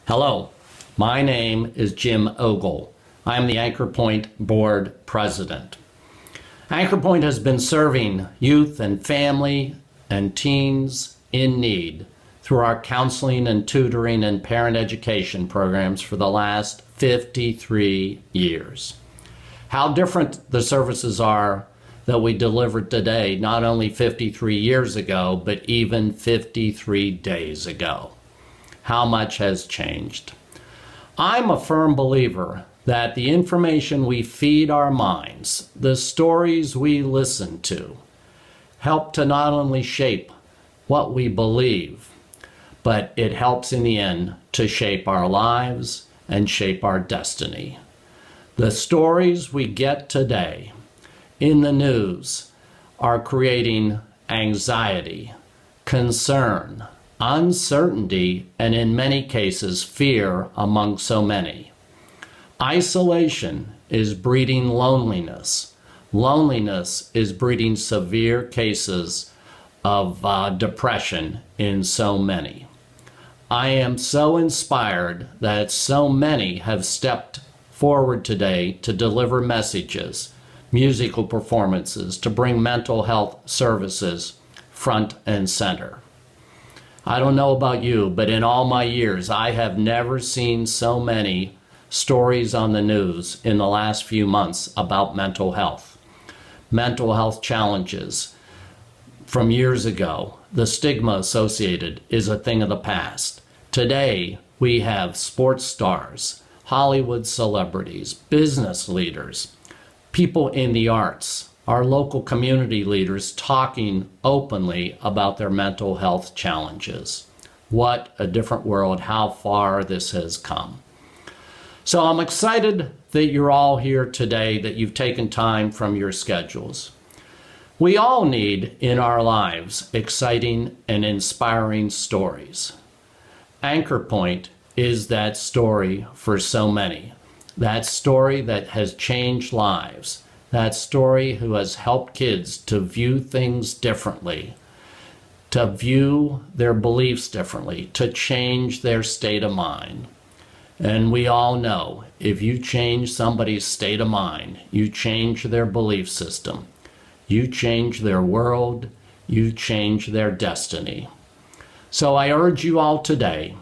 Hello, my name is Jim Ogle. I am the Anchorpoint Board President. Anchorpoint has been serving youth and family and teens in need through our counseling and tutoring and parent education programs for the last 53 years. How different the services are that we delivered today, not only 53 years ago, but even 53 days ago. How much has changed? I'm a firm believer that the information we feed our minds, the stories we listen to, help to not only shape what we believe, but it helps in the end to shape our lives and shape our destiny. The stories we get today in the news are creating anxiety, concern, uncertainty, and in many cases, fear among so many. Isolation is breeding loneliness. Loneliness is breeding severe cases of depression in so many. I am so inspired that so many have stepped forward today to deliver messages, musical performances, to bring mental health services front and center. I don't know about you, but in all my years, I have never seen so many stories on the news in the last few months about mental health challenges from years ago. The stigma associated is a thing of the past. Today, we have sports stars, Hollywood celebrities, business leaders, people in the arts, our local community leaders talking openly about their mental health challenges. What a different world, how far this has come. So I'm excited that you're all here today, that you've taken time from your schedules. We all need in our lives exciting and inspiring stories. Anchorpoint is that story for so many. That story that has changed lives. That story who has helped kids to view things differently, to view their beliefs differently, to change their state of mind. And we all know if you change somebody's state of mind, you change their belief system, you change their world, you change their destiny. So I urge you all today,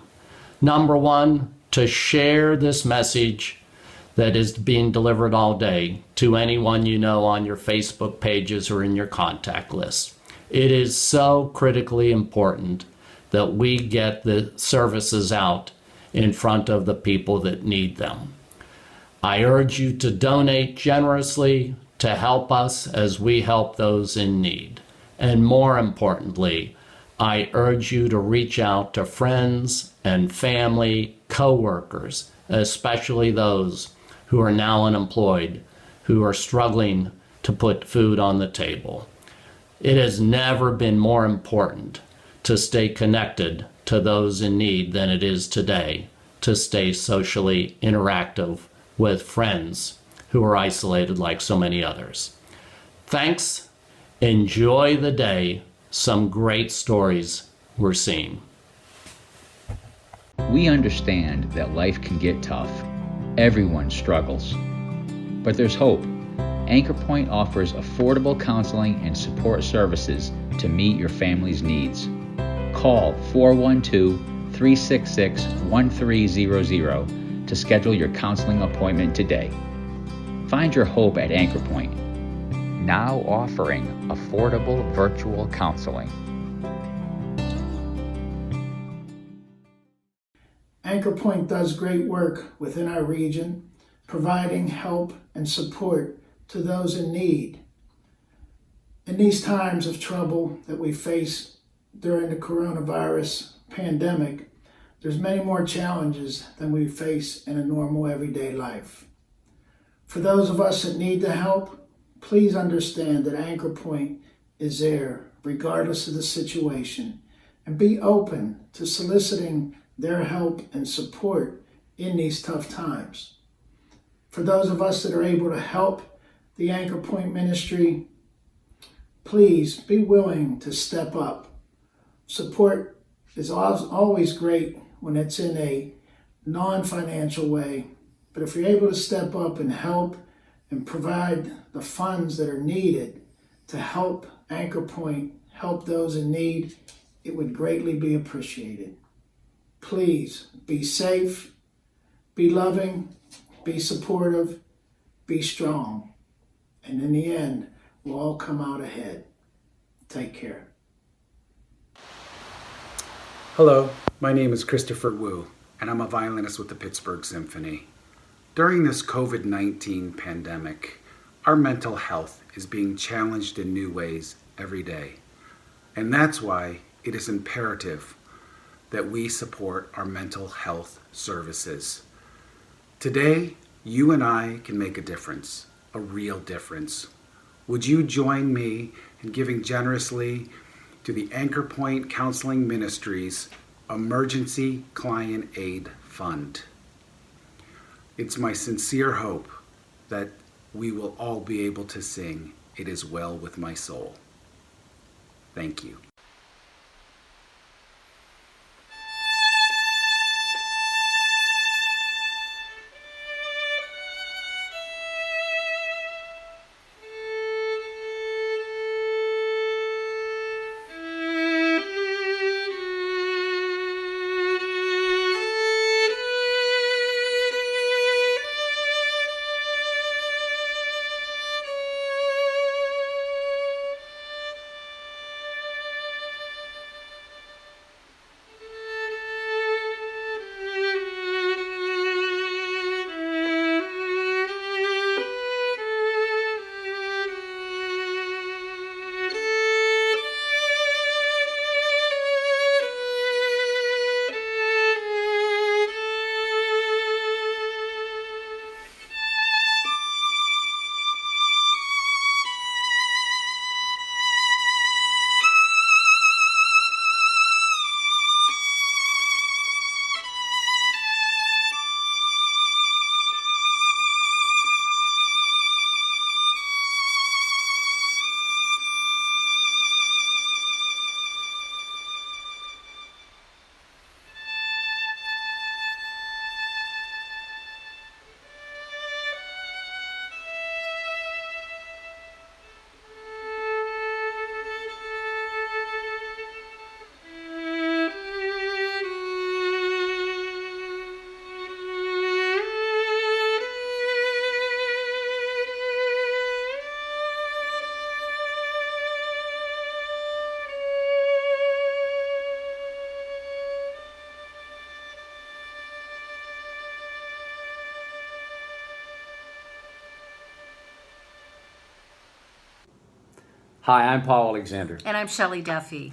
number one, to share this message that is being delivered all day to anyone you know on your Facebook pages or in your contact list. It is so critically important that we get the services out in front of the people that need them. I urge you to donate generously to help us as we help those in need. And more importantly, I urge you to reach out to friends and family, co-workers, especially those who are now unemployed, who are struggling to put food on the table. It has never been more important to stay connected to those in need than it is today, to stay socially interactive with friends who are isolated like so many others. Thanks. Enjoy the day. Some great stories we're seeing. We understand that life can get tough. Everyone struggles. But there's hope. Anchorpoint offers affordable counseling and support services to meet your family's needs. Call 412-366-1300 to schedule your counseling appointment today. Find your hope at Anchorpoint, now offering affordable virtual counseling. Anchorpoint does great work within our region, providing help and support to those in need. In these times of trouble that we face during the coronavirus pandemic, there's many more challenges than we face in a normal everyday life. For those of us that need the help, please understand that Anchorpoint is there regardless of the situation, and be open to soliciting their help and support in these tough times. For those of us that are able to help the Anchorpoint ministry, please be willing to step up. Support is always great when it's in a non-financial way. But if you're able to step up and help and provide the funds that are needed to help Anchorpoint help those in need, it would greatly be appreciated. Please be safe, be loving, be supportive, be strong. And in the end, we'll all come out ahead. Take care. Hello, my name is Christopher Wu, and I'm a violinist with the Pittsburgh Symphony. During this COVID-19 pandemic, our mental health is being challenged in new ways every day. And that's why it is imperative that we support our mental health services. Today, you and I can make a difference, a real difference. Would you join me in giving generously to the Anchorpoint Counseling Ministries Emergency Client Aid Fund? It's my sincere hope that we will all be able to sing "It Is Well With My Soul." Thank you. Hi, I'm Paul Alexander. And I'm Shelley Duffy.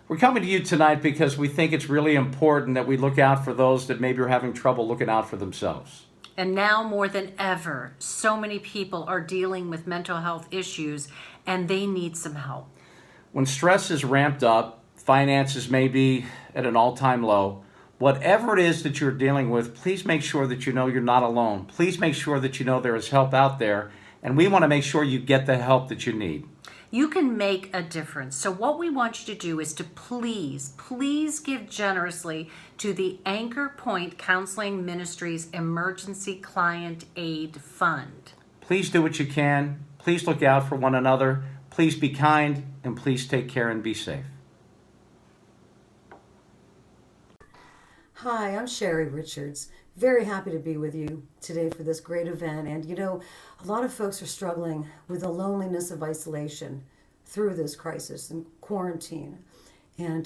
We're coming to you tonight because we think it's really important that we look out for those that maybe are having trouble looking out for themselves. And now more than ever, so many people are dealing with mental health issues and they need some help. When stress is ramped up, finances may be at an all-time low. Whatever it is that you're dealing with, please make sure that you know you're not alone. Please make sure that you know there is help out there, and we want to make sure you get the help that you need. You can make a difference. So what we want you to do is to please give generously to the Anchorpoint Counseling Ministries Emergency Client Aid Fund. Please do what you can. Please look out for one another. Please be kind, and please take care and be safe. Hi, I'm Sherry Richards. Very happy to be with you today for this great event. And you know, a lot of folks are struggling with the loneliness of isolation through this crisis and quarantine. And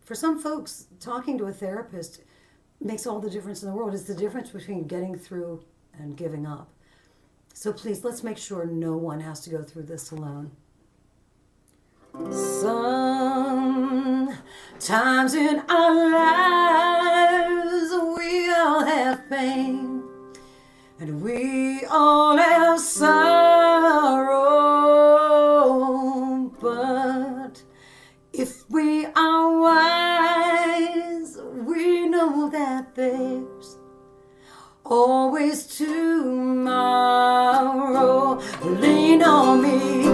for some folks, talking to a therapist makes all the difference in the world. It's the difference between getting through and giving up. So please, let's make sure no one has to go through this alone. Sometimes in our lives we all have pain, and we all have sorrow, but if we are wise, we know that there's always tomorrow. Lean on me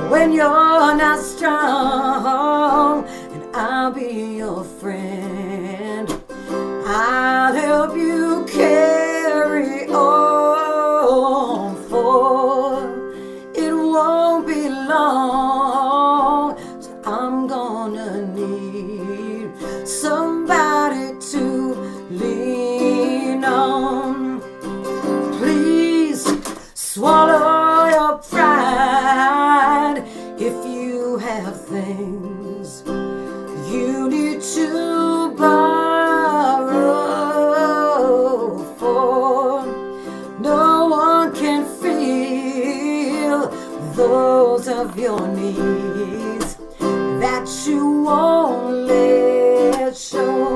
when you're not strong, and I'll be your friend. I'll help you carry on, for it won't be long till I'm gonna need somebody to lean on. Please swallow your pride if you have things you need to borrow, for no one can feel those of your needs that you won't let show.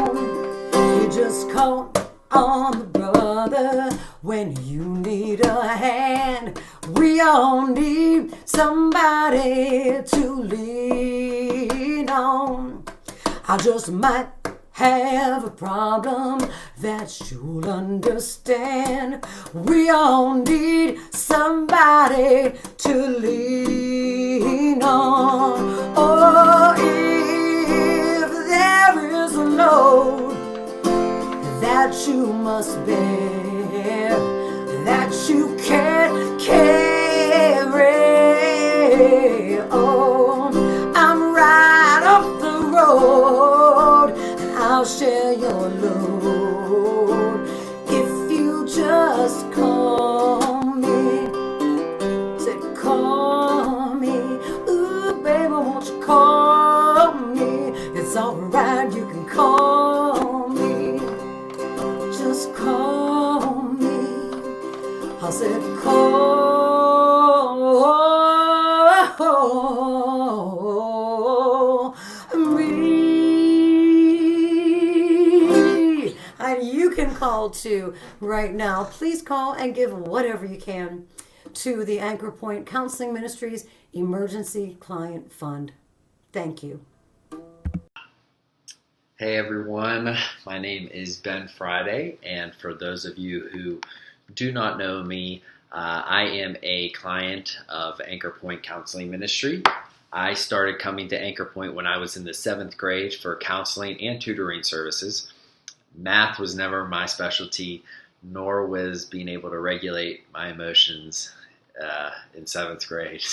You just call on the brother when you need a hand. We all need somebody to lean on. I just might have a problem that you'll understand. We all need somebody to lean on. Oh, if there is a load that you must bear, that you can't carry, oh, I'm right up the road and I'll share your load if you just call me. Say, call me. Ooh, baby, won't you call me? It's alright, you can call me. Just call me. I said, call me. And you can call too right now. Please call and give whatever you can to the Anchorpoint Counseling Ministries Emergency Client Fund. Thank you. Hey everyone, my name is Ben Friday, and for those of you who do not know me, I am a client of Anchorpoint Counseling Ministry. I started coming to Anchorpoint when I was in the 7th grade for counseling and tutoring services. Math was never my specialty, nor was being able to regulate my emotions in 7th grade.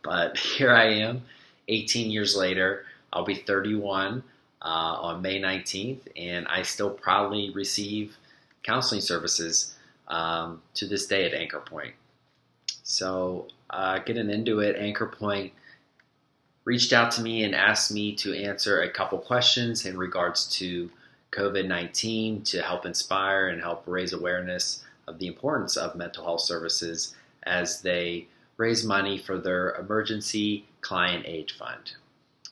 But here I am, 18 years later. I'll be 31 on May 19th, and I still proudly receive counseling services to this day at Anchorpoint. So getting into it, Anchorpoint reached out to me and asked me to answer a couple questions in regards to COVID-19 to help inspire and help raise awareness of the importance of mental health services as they raise money for their emergency client aid fund.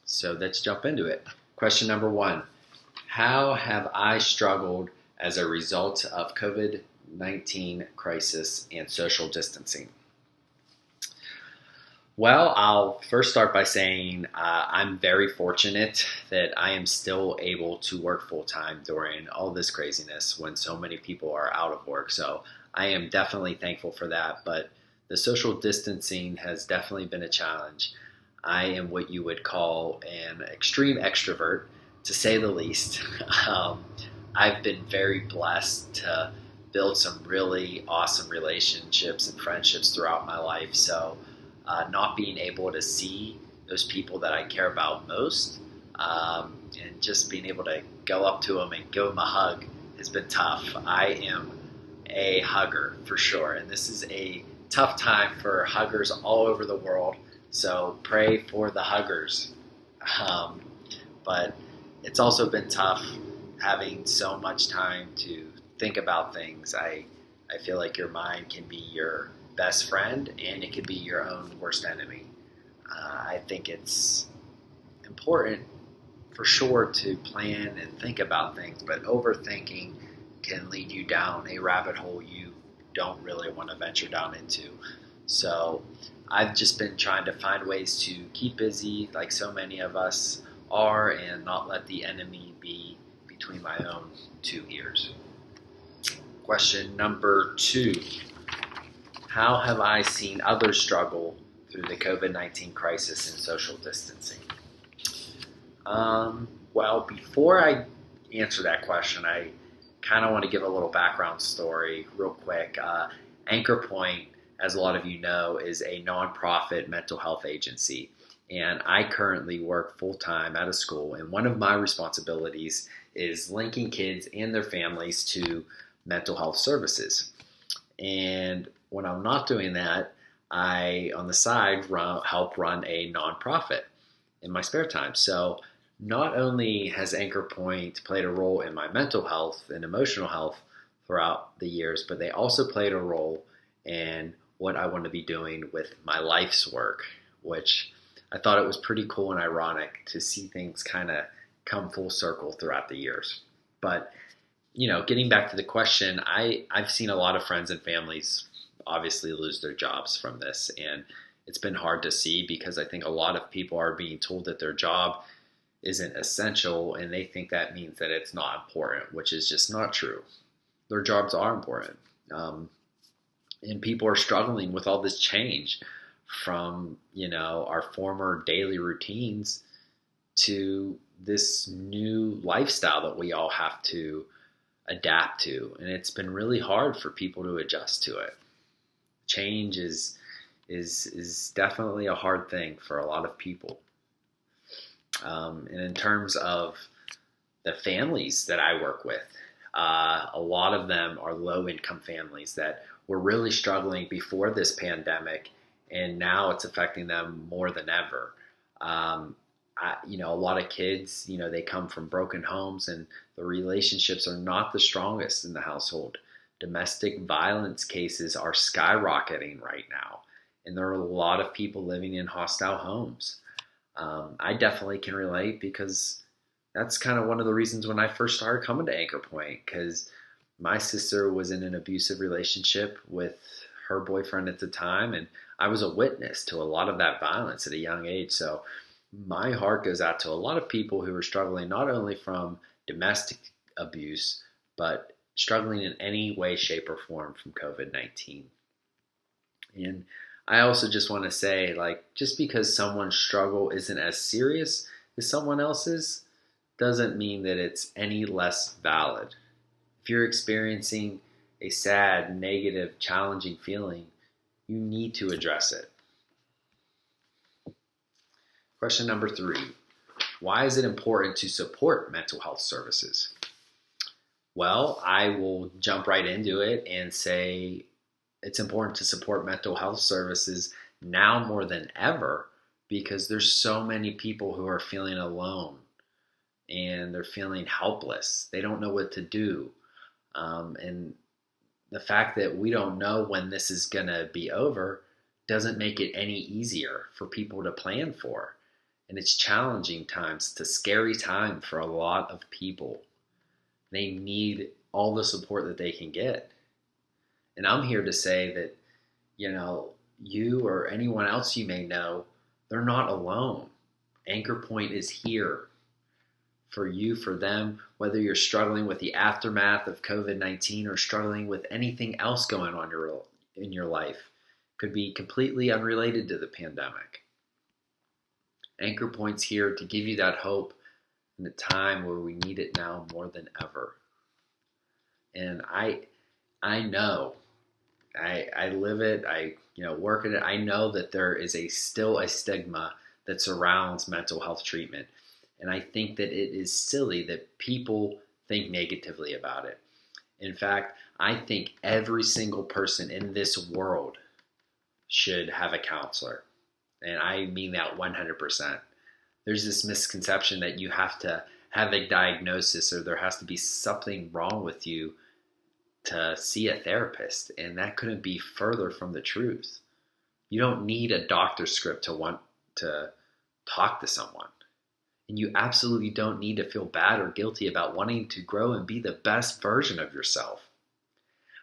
So let's jump into it. Question number 1, how have I struggled as a result of COVID-19 crisis and social distancing? Well, I'll first start by saying I'm very fortunate that I am still able to work full-time during all this craziness when so many people are out of work. So I am definitely thankful for that, but the social distancing has definitely been a challenge. I am what you would call an extreme extrovert, to say the least. I've been very blessed to build some really awesome relationships and friendships throughout my life. So not being able to see those people that I care about most and just being able to go up to them and give them a hug has been tough. I am a hugger for sure, and this is a tough time for huggers all over the world. So pray for the huggers. But it's also been tough having so much time to think about things. I feel like your mind can be your best friend and it can be your own worst enemy. I think it's important for sure to plan and think about things, but overthinking can lead you down a rabbit hole you don't really want to venture down into. So I've just been trying to find ways to keep busy like so many of us are and not let the enemy be between my own 2 ears. Question number 2. How have I seen others struggle through the COVID-19 crisis and social distancing? Well, before I answer that question, I kind of want to give a little background story real quick. Anchorpoint, as a lot of you know, is a nonprofit mental health agency. And I currently work full-time at a school. And one of my responsibilities is linking kids and their families to mental health services. And when I'm not doing that, I, on the side, help run a nonprofit in my spare time. So not only has Anchorpoint played a role in my mental health and emotional health throughout the years, but they also played a role in what I want to be doing with my life's work, which I thought it was pretty cool and ironic to see things kind of come full circle throughout the years. But, getting back to the question, I've seen a lot of friends and families obviously lose their jobs from this. And it's been hard to see because I think a lot of people are being told that their job isn't essential and they think that means that it's not important, which is just not true. Their jobs are important. And people are struggling with all this change from, our former daily routines to this new lifestyle that we all have to adapt to. And it's been really hard for people to adjust to it. Change is definitely a hard thing for a lot of people. And in terms of the families that I work with, a lot of them are low-income families that were really struggling before this pandemic, and now it's affecting them more than ever. A lot of kids, they come from broken homes, and the relationships are not the strongest in the household. Domestic violence cases are skyrocketing right now, and there are a lot of people living in hostile homes. I definitely can relate because that's kind of one of the reasons when I first started coming to Anchorpoint, because my sister was in an abusive relationship with her boyfriend at the time, and I was a witness to a lot of that violence at a young age. So my heart goes out to a lot of people who are struggling not only from domestic abuse, but struggling in any way, shape, or form from COVID-19. And I also just want to say, just because someone's struggle isn't as serious as someone else's, doesn't mean that it's any less valid. If you're experiencing a sad, negative, challenging feeling, you need to address it. Question number 3. Why is it important to support mental health services? Well, I will jump right into it and say it's important to support mental health services now more than ever because there's so many people who are feeling alone and they're feeling helpless. They don't know what to do. And the fact that we don't know when this is going to be over doesn't make it any easier for people to plan for. And it's challenging times. It's a scary time for a lot of people. They need all the support that they can get. And I'm here to say that, you or anyone else you may know, they're not alone. Anchorpoint is here for you, for them, whether you're struggling with the aftermath of COVID-19 or struggling with anything else going on in your life. Could be completely unrelated to the pandemic. Anchorpoint's here to give you that hope in a time where we need it now more than ever. And I know, I live it, I work in it. I know that there is still a stigma that surrounds mental health treatment. And I think that it is silly that people think negatively about it. In fact, I think every single person in this world should have a counselor. And I mean that 100%. There's this misconception that you have to have a diagnosis or there has to be something wrong with you to see a therapist. And that couldn't be further from the truth. You don't need a doctor's script to want to talk to someone. And you absolutely don't need to feel bad or guilty about wanting to grow and be the best version of yourself.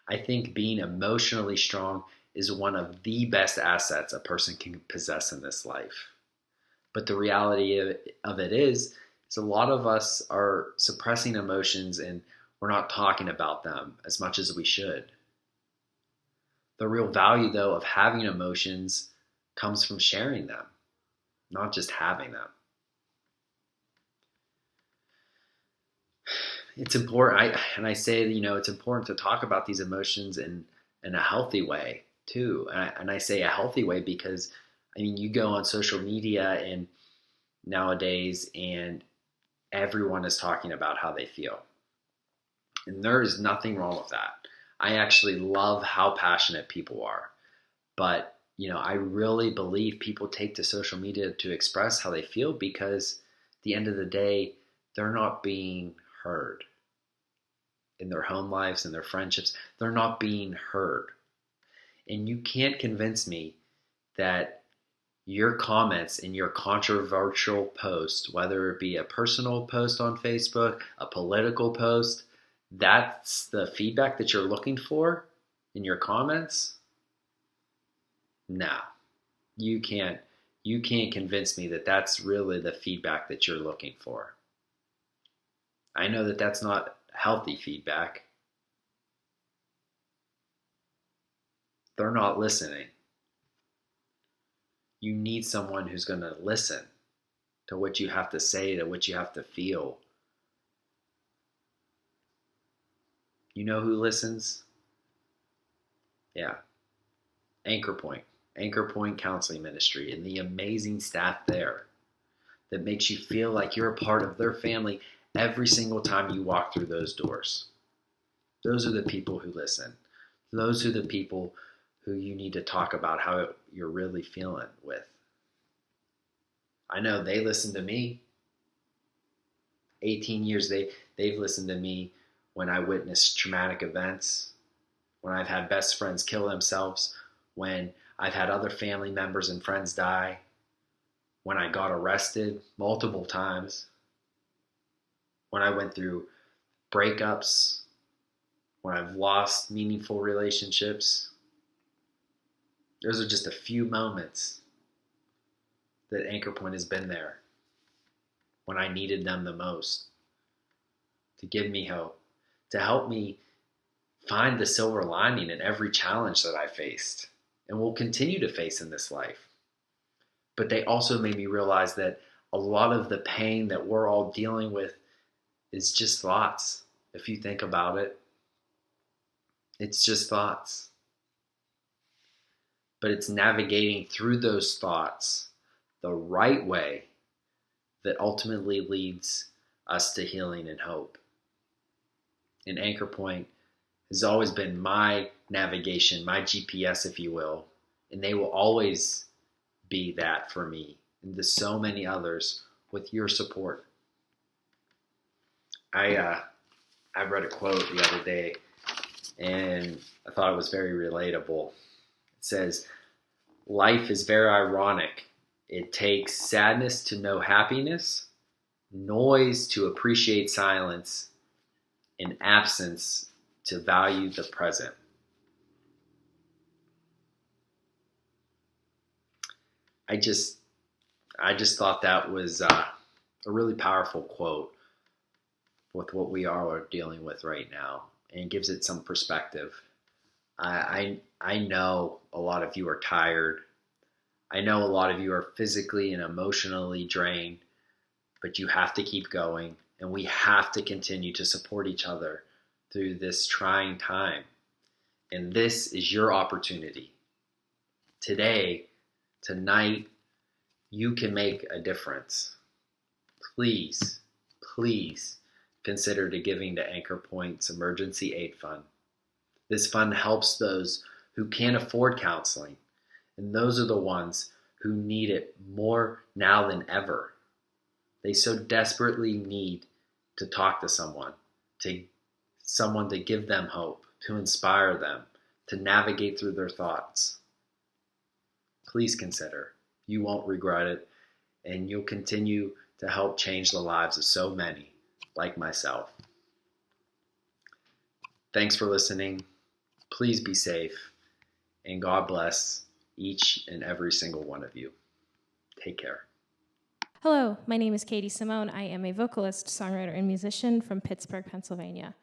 I think being emotionally strong is one of the best assets a person can possess in this life. But the reality of it is a lot of us are suppressing emotions and we're not talking about them as much as we should. The real value, though, of having emotions comes from sharing them, not just having them. it's important. I say, it's important to talk about these emotions in a healthy way too. And I say a healthy way because, I mean, you go on social media and nowadays, and everyone is talking about how they feel. And there is nothing wrong with that. I actually love how passionate people are. But, I really believe people take to social media to express how they feel because at the end of the day, they're not being heard in their home lives and their friendships. They're not being heard. And you can't convince me that your comments in your controversial post, whether it be a personal post on Facebook, a political post, that's the feedback that you're looking for in your comments? No, you can't convince me that that's really the feedback that you're looking for. I know that that's not healthy feedback. They're not listening. You need someone who's going to listen to what you have to say, to what you have to feel. You know who listens? Yeah. Anchorpoint Counseling Ministry, and the amazing staff there that makes you feel like you're a part of their family every single time you walk through those doors. Those are the people who listen. Those are the people who you need to talk about how you're really feeling with. I know they listen to me. 18 years, they've listened to me when I witnessed traumatic events, when I've had best friends kill themselves, when I've had other family members and friends die, when I got arrested multiple times, when I went through breakups, when I've lost meaningful relationships. Those are just a few moments that Anchorpoint has been there when I needed them the most, to give me hope, to help me find the silver lining in every challenge that I faced and will continue to face in this life. But they also made me realize that a lot of the pain that we're all dealing with is just thoughts. If you think about it, it's just thoughts. But it's navigating through those thoughts the right way that ultimately leads us to healing and hope. And Anchorpoint has always been my navigation, my GPS, if you will, and they will always be that for me and to so many others with your support. I read a quote the other day, and I thought it was very relatable. It says, "Life is very ironic. It takes sadness to know happiness, noise to appreciate silence, and absence to value the present." I just thought that was a really powerful quote with what we are dealing with right now, and gives it some perspective. I know a lot of you are tired. I know a lot of you are physically and emotionally drained, but you have to keep going, and we have to continue to support each other through this trying time. And this is your opportunity. Today, tonight, you can make a difference. Please, please consider giving to Anchorpoint's Emergency Aid Fund. This fund helps those who can't afford counseling, and those are the ones who need it more now than ever. They so desperately need to talk to someone to give them hope, to inspire them, to navigate through their thoughts. Please consider. You won't regret it, and you'll continue to help change the lives of so many like myself. Thanks for listening. Please be safe, and God bless each and every single one of you. Take care. Hello, my name is Katie Simone. I am a vocalist, songwriter, and musician from Pittsburgh, Pennsylvania.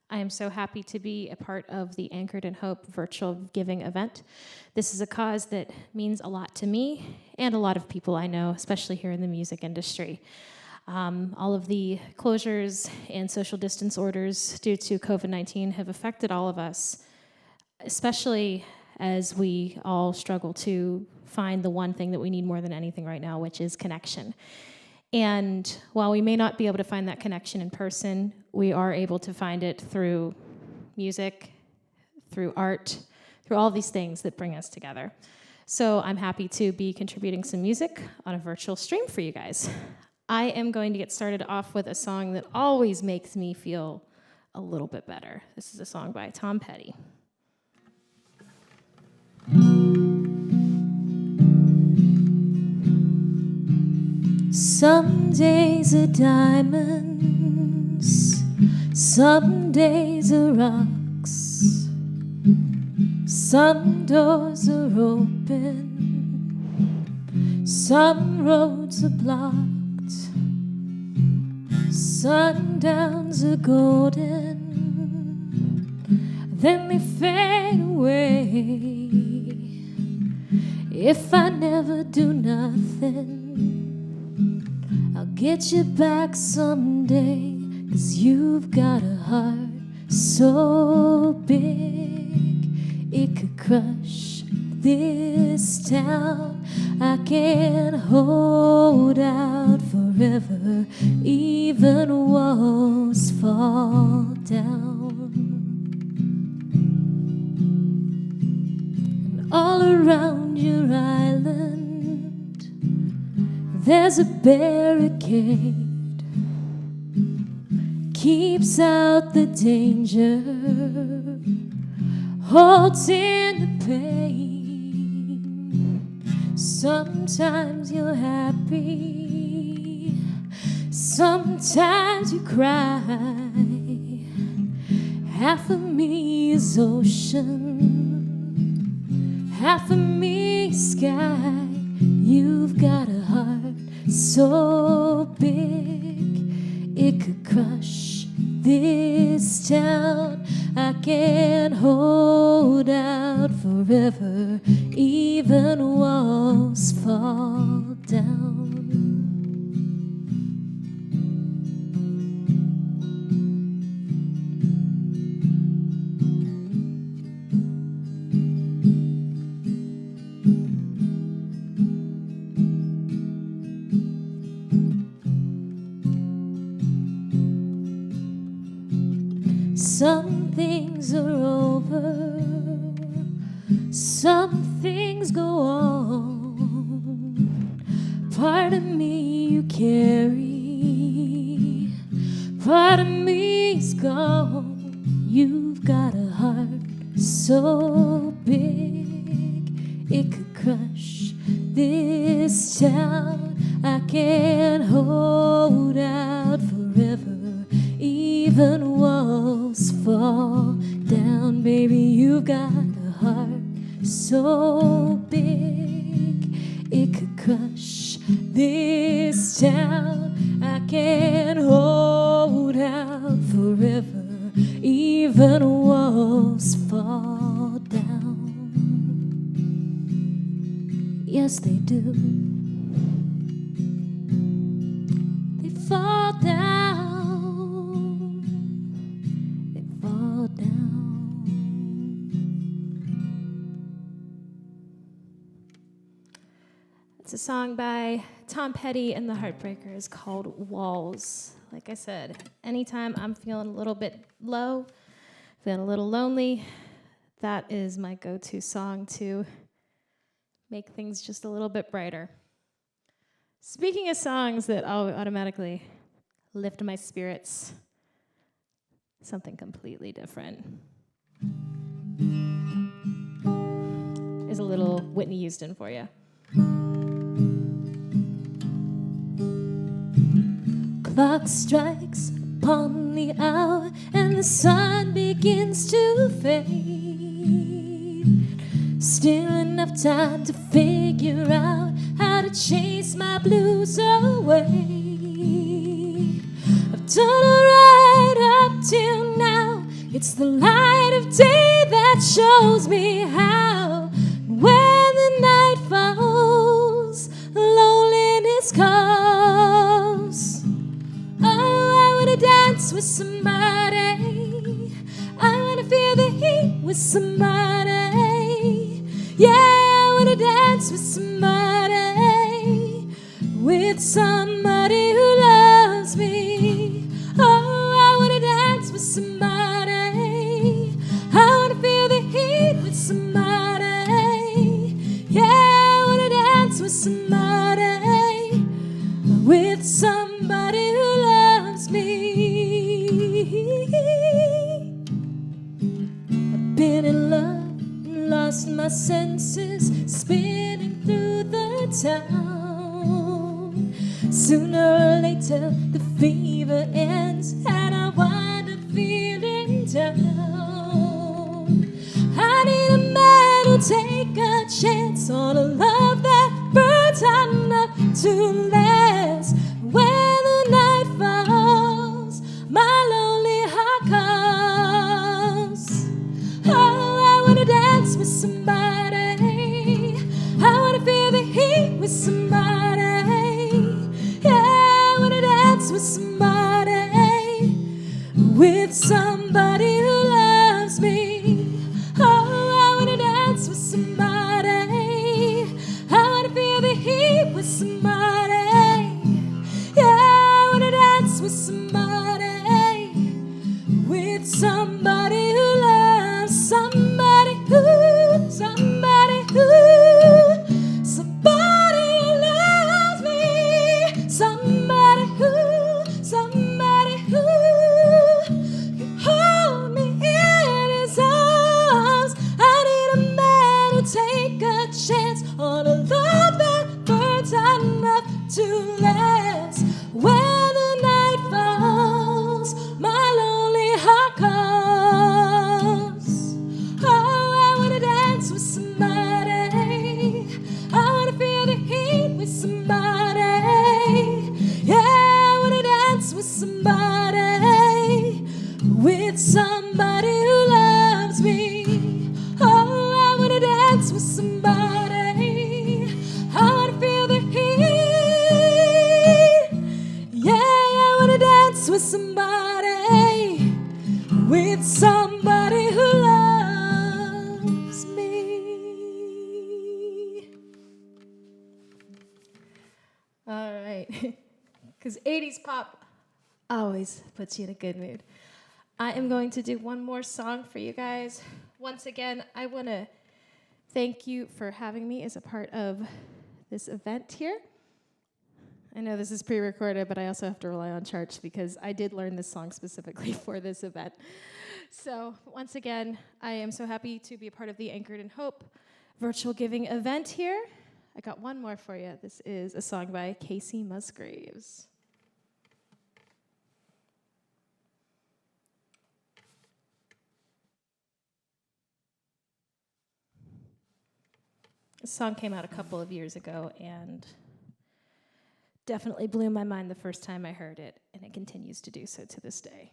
I am so happy to be a part of the Anchored in Hope virtual giving event. This is a cause that means a lot to me and a lot of people I know, especially here in the music industry. All of the closures and social distance orders due to COVID-19 have affected all of us, especially as we all struggle to find the one thing that we need more than anything right now, which is connection. And while we may not be able to find that connection in person, we are able to find it through music, through art, through all these things that bring us together. So I'm happy to be contributing some music on a virtual stream for you guys. I am going to get started off with a song that always makes me feel a little bit better. This is a song by Tom Petty. Some days are diamonds, some days are rocks, some doors are open, some roads are blocked, sundowns are golden, then they fade away. If I never do nothing, I'll get you back someday, 'cause you've got a heart so big it could crush this town. I can't hold out forever, even walls fall down. And all around your island there's a barricade, keeps out the danger, holds in the pain. Sometimes you're happy, sometimes you cry. Half of me is ocean, half of me is sky. You've got a heart so big it could crush this town. I can't hold out forever, even walls fall down. Some things are over, some things go on. Part of me you carry, part of me's gone. You've got a heart so big it could crush this town. I can't hold out forever, even walls fall down. Baby, you've got a heart so big it could crush this town. I can't hold out forever, even walls fall down. Yes, they do. They fall down. They fall down. It's a song by Tom Petty and the Heartbreakers called Walls. Like I said, anytime I'm feeling a little bit low, feeling a little lonely, that is my go-to song to make things just a little bit brighter. Speaking of songs that automatically lift my spirits, something completely different. There's a little Whitney Houston for you. Clock strikes upon the hour and the sun begins to fade. Still enough time to figure out how to chase my blues away. I've done alright up till now. It's the light of day that shows me how. When the night falls, loneliness calls. with somebody. Yeah, I wanna dance with somebody who loves me. Oh, I wanna dance with somebody. I wanna feel the heat with somebody. Yeah, I wanna dance with somebody who loves me. I've been in love and lost my senses, spinning through the town. Sooner or later the fever ends and I wind up feeling down. I need a man who'll take a chance on a love that burns hot enough to last. When the night falls, my lonely heart calls. Oh, I wanna dance with somebody. I wanna feel the heat with somebody. Yeah, I wanna dance with somebody who loves me. Oh, I wanna dance with somebody. I wanna feel the heat with somebody. Yeah, I wanna dance with somebody who loves somebody who loves me. Somebody who can hold me in his arms. I need a man who'll take a chance on a love that burns hot enough to last. When the night falls, my lonely heart calls. Oh, I wanna dance with somebody. I wanna feel the heat with somebody. Yeah, I wanna dance with somebody who loves me. Oh, I wanna dance with somebody. I wanna feel the heat. Yeah, I wanna dance with somebody who loves me. All right, because 80s pop always puts you in a good mood. I am going to do one more song for you guys. Once again, I want to thank you for having me as a part of this event here. I know this is pre-recorded, but I also have to rely on church because I did learn this song specifically for this event. So once again, I am so happy to be a part of the Anchored in Hope virtual giving event here. I got one more for you. This is a song by Casey Musgraves. This song came out a couple of years ago and definitely blew my mind the first time I heard it, and it continues to do so to this day.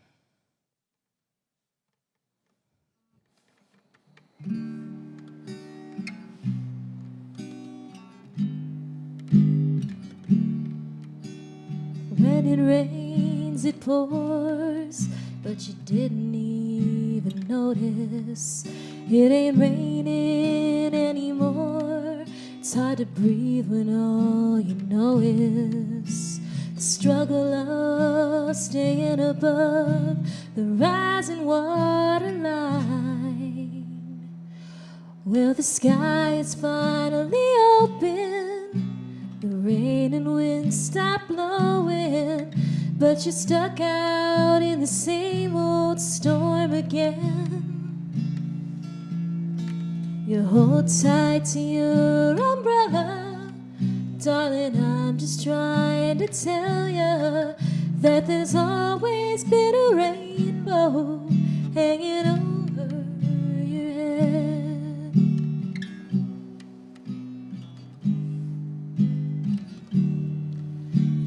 When it rains, it pours, but you didn't even notice. It ain't raining anymore. It's hard to breathe when all you know is the struggle of staying above the rising water line. Well, the sky is finally open, the rain and wind stop blowing, but you're stuck out in the same old storm again. You hold tight to your umbrella, darling, I'm just trying to tell you that there's always been a rainbow hanging over your head.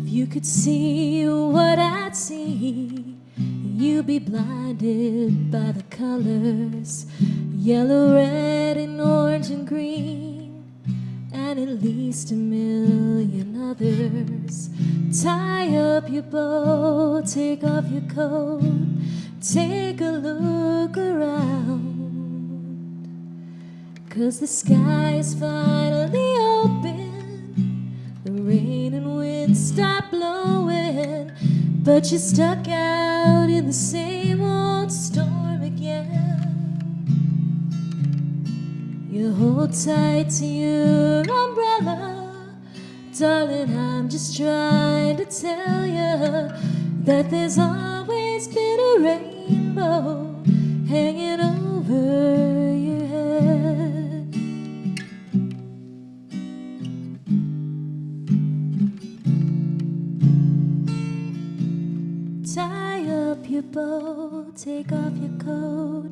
If you could see what I'd see, you'd be blinded by the colors, yellow, red, and orange, and green, and at least a million others. Tie up your bow, take off your coat, take a look around. 'Cause the sky is finally open, the rain and wind stop blowing, but you're stuck out in the same old storm again. You hold tight to your umbrella, darling, I'm just trying to tell you that there's always been a rainbow hanging over your head. Tie up your bow, take off your coat,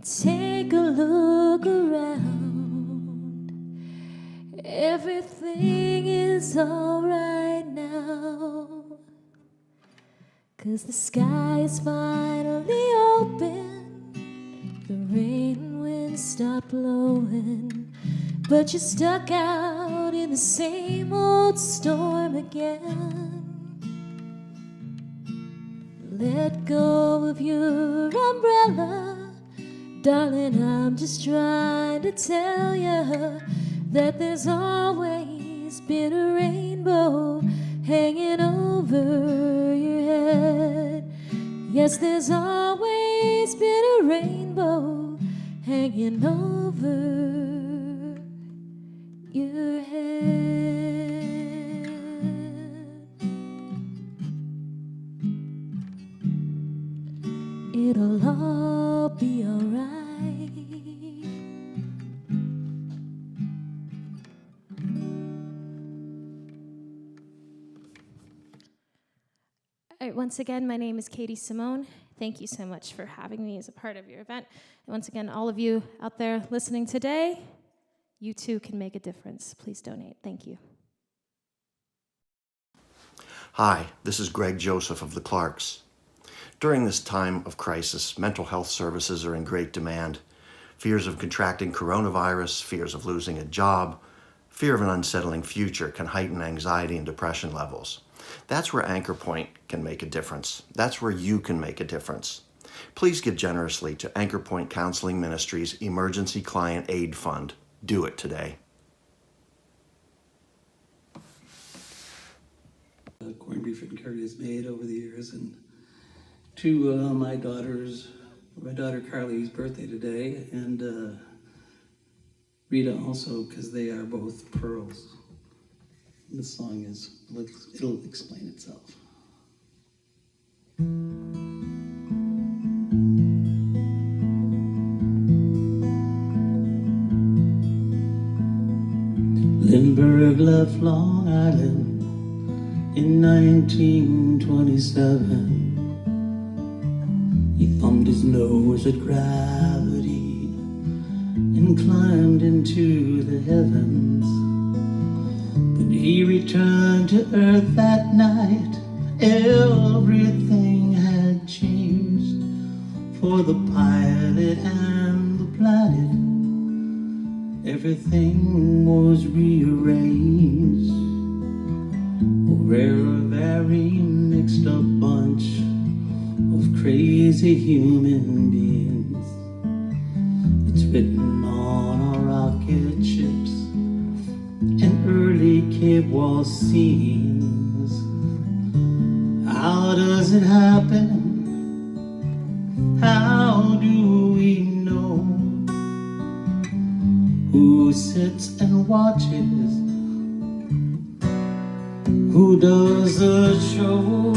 take a look around. Everything is alright now, 'cause the sky is finally open, the rain and wind stop blowing, but you're stuck out in the same old storm again. Let go of your umbrella, darling, I'm just trying to tell you that there's always been a rainbow hanging over your head. Yes, there's always been a rainbow hanging over your head. It'll all be alright. All right, once again, my name is Katie Simone. Thank you so much for having me as a part of your event. And once again, all of you out there listening today, you too can make a difference. Please donate. Thank you. Hi, this is Greg Joseph of the Clarks. During this time of crisis, mental health services are in great demand. Fears of contracting coronavirus, fears of losing a job, fear of an unsettling future can heighten anxiety and depression levels. That's where Anchorpoint can make a difference. That's where you can make a difference. Please give generously to Anchorpoint Counseling Ministries Emergency Client Aid Fund. Do it today. Corned beef and curry is made over the years, and to my daughter Carly's birthday today, and Rita also, because they are both pearls. This song it'll explain itself. Lindbergh left Long Island in 1927. He thumbed his nose at gravity and climbed into the heavens. When he returned to Earth that night, everything had changed. For the pilot and the planet, everything was rearranged. We're a very mixed up bunch of crazy human beings. It's written on our rocket ships and early cave wall scenes. How does it happen? How do we know? Who sits and watches? Who does the show?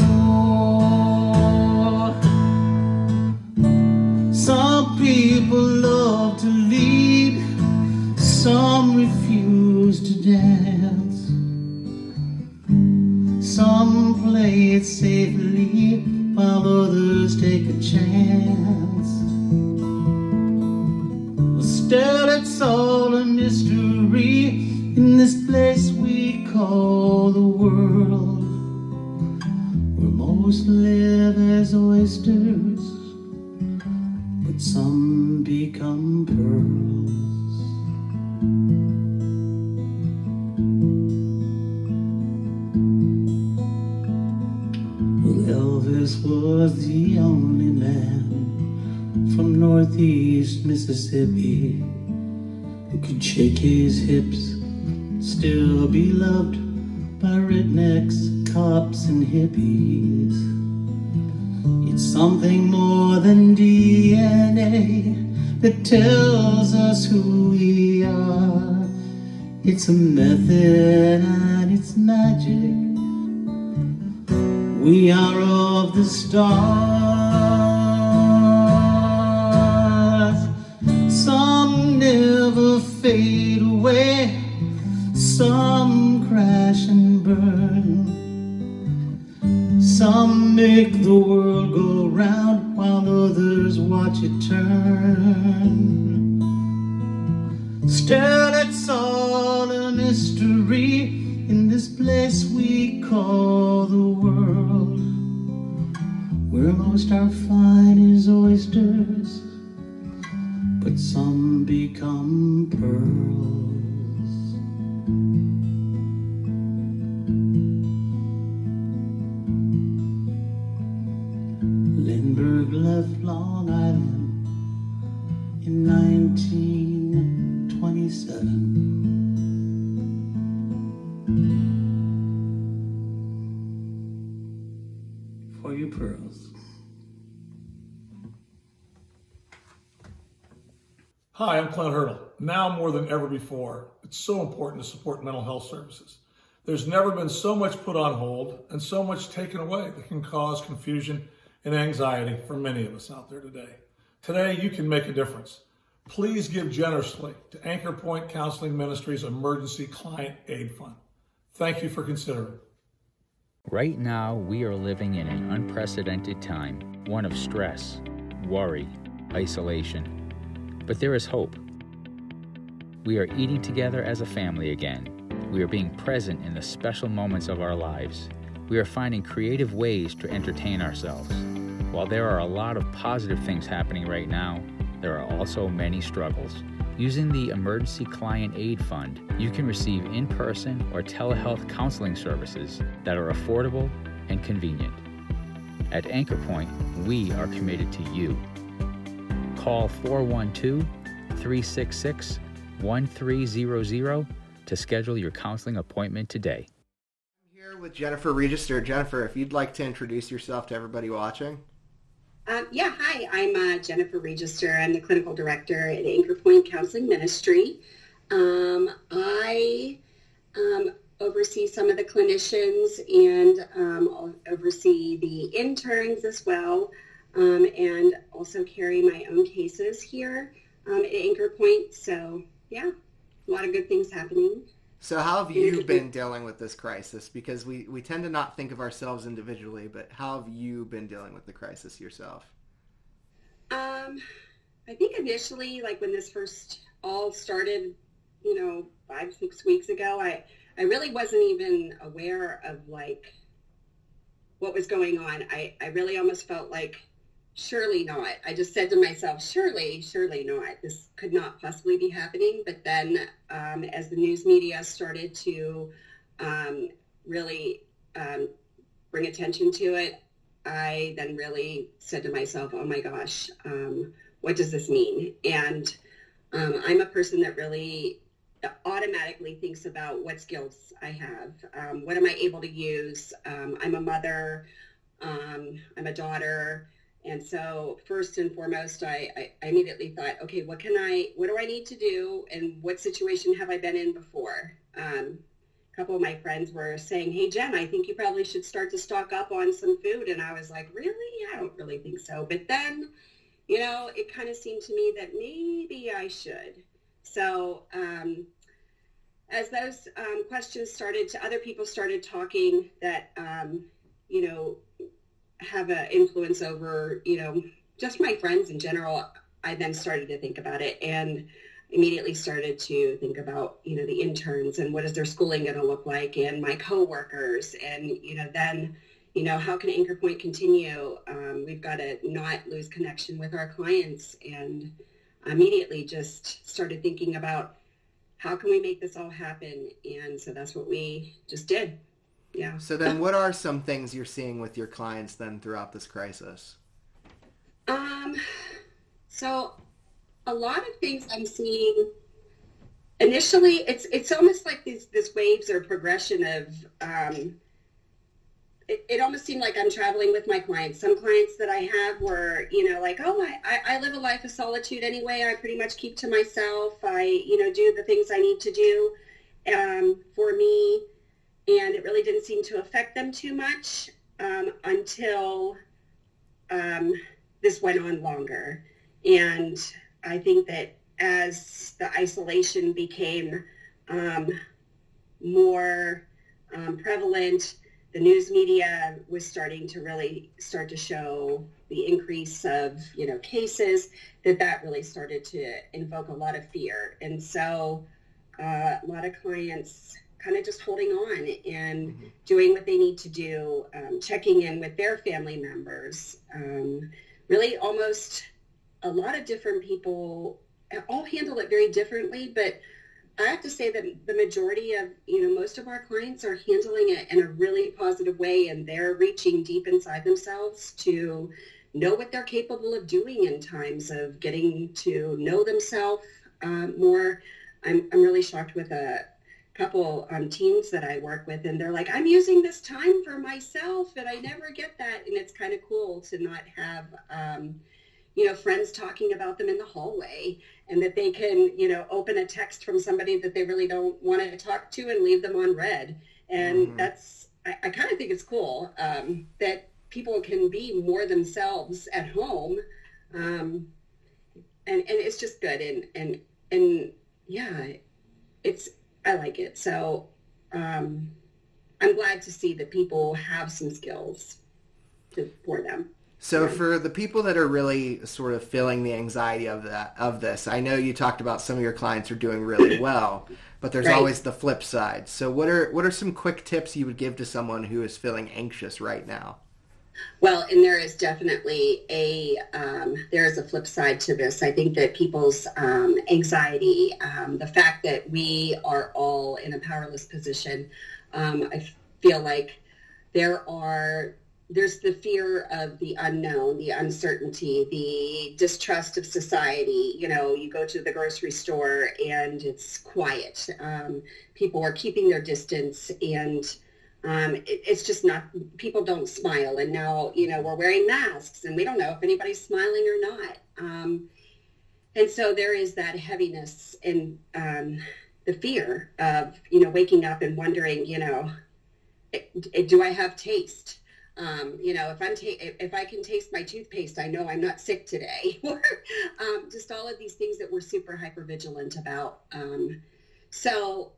Some people love to lead, some refuse to dance. Some play it safely while others take a chance. But still it's all a mystery in this place we call the world, where most live as oysters, but some become pearls. Well, Elvis was the only man from Northeast Mississippi who who could shake his hips, still be loved by rednecks, cops, and hippies. It's something more than DNA that tells us who we are. It's a method and it's magic. We are of the stars. Some never fade away, some crash and burn. Some make the world go round while others watch it turn. Still, it's all a mystery in this place we call the world, where most are fine as oysters, but some become pearls. Lindbergh left Long Island in 1927. For your pearls. Hi, I'm Clint Hurdle. Now more than ever before, it's so important to support mental health services. There's never been so much put on hold and so much taken away that can cause confusion and anxiety for many of us out there today. Today, you can make a difference. Please give generously to Anchorpoint Counseling Ministries Emergency Client Aid Fund. Thank you for considering. Right now, we are living in an unprecedented time, one of stress, worry, isolation. But there is hope. We are eating together as a family again. We are being present in the special moments of our lives. We are finding creative ways to entertain ourselves. While there are a lot of positive things happening right now, there are also many struggles. Using the Emergency Client Aid Fund, you can receive in-person or telehealth counseling services that are affordable and convenient. At Anchorpoint, we are committed to you. Call 412-366-1300 to schedule your counseling appointment today. I'm here with Jennifer Regester. Jennifer, if you'd like to introduce yourself to everybody watching. Hi, I'm Jennifer Regester. I'm the clinical director at Anchorpoint Counseling Ministry. I oversee some of the clinicians and oversee the interns as well, and also carry my own cases here at Anchorpoint. So, yeah, a lot of good things happening. So how have you been dealing with this crisis? Because we tend to not think of ourselves individually, but how have you been dealing with the crisis yourself? I think initially, like when this first all started, 5-6 weeks ago, I really wasn't even aware of like what was going on. I really almost felt like, surely not. I just said to myself, surely not. This could not possibly be happening. But then as the news media started to really bring attention to it, I then really said to myself, oh my gosh, what does this mean? And I'm a person that really automatically thinks about what skills I have. What am I able to use? I'm a mother. I'm a daughter. And so first and foremost, I immediately thought, okay, what do I need to do? And what situation have I been in before? A couple of my friends were saying, hey, Jen, I think you probably should start to stock up on some food. And I was like, really? I don't really think so. But then, it kind of seemed to me that maybe I should. So as those questions other people started talking that, have an influence over, just my friends in general, I then started to think about it and immediately started to think about, the interns and what is their schooling going to look like and my coworkers and, then, how can Anchorpoint continue? We've got to not lose connection with our clients, and immediately just started thinking about how can we make this all happen? And so that's what we just did. Yeah. So then what are some things you're seeing with your clients then throughout this crisis? So a lot of things I'm seeing initially, it's almost like this waves or progression of, it almost seemed like I'm traveling with my clients. Some clients that I have were, like, oh, I live a life of solitude anyway. I pretty much keep to myself. I, do the things I need to do for me. And it really didn't seem to affect them too much until this went on longer. And I think that as the isolation became more prevalent, the news media was starting to really start to show the increase of, cases, that really started to invoke a lot of fear. And so a lot of clients kind of just holding on and doing what they need to do, checking in with their family members. Really almost a lot of different people all handle it very differently, but I have to say that the majority of, most of our clients are handling it in a really positive way, and they're reaching deep inside themselves to know what they're capable of doing in times of getting to know themselves more. I'm really shocked with a couple teens that I work with, and they're like, I'm using this time for myself, and I never get that. And it's kind of cool to not have, friends talking about them in the hallway, and that they can, open a text from somebody that they really don't want to talk to and leave them on read. And that's, I kind of think it's cool that people can be more themselves at home. And it's just good. And yeah, I like it. So I'm glad to see that people have some skills for them. So for the people that are really sort of feeling the anxiety of this, I know you talked about some of your clients are doing really well, but there's always the flip side. So what are some quick tips you would give to someone who is feeling anxious right now? Well, and there is definitely there is a flip side to this. I think that people's anxiety, the fact that we are all in a powerless position, I feel like there's the fear of the unknown, the uncertainty, the distrust of society. You go to the grocery store and it's quiet. People are keeping their distance, and it's just not, people don't smile. And now, we're wearing masks and we don't know if anybody's smiling or not. And so there is that heaviness and the fear of, waking up and wondering, do I have taste? If I can taste my toothpaste, I know I'm not sick today. Or just all of these things that we're super hyper vigilant about. So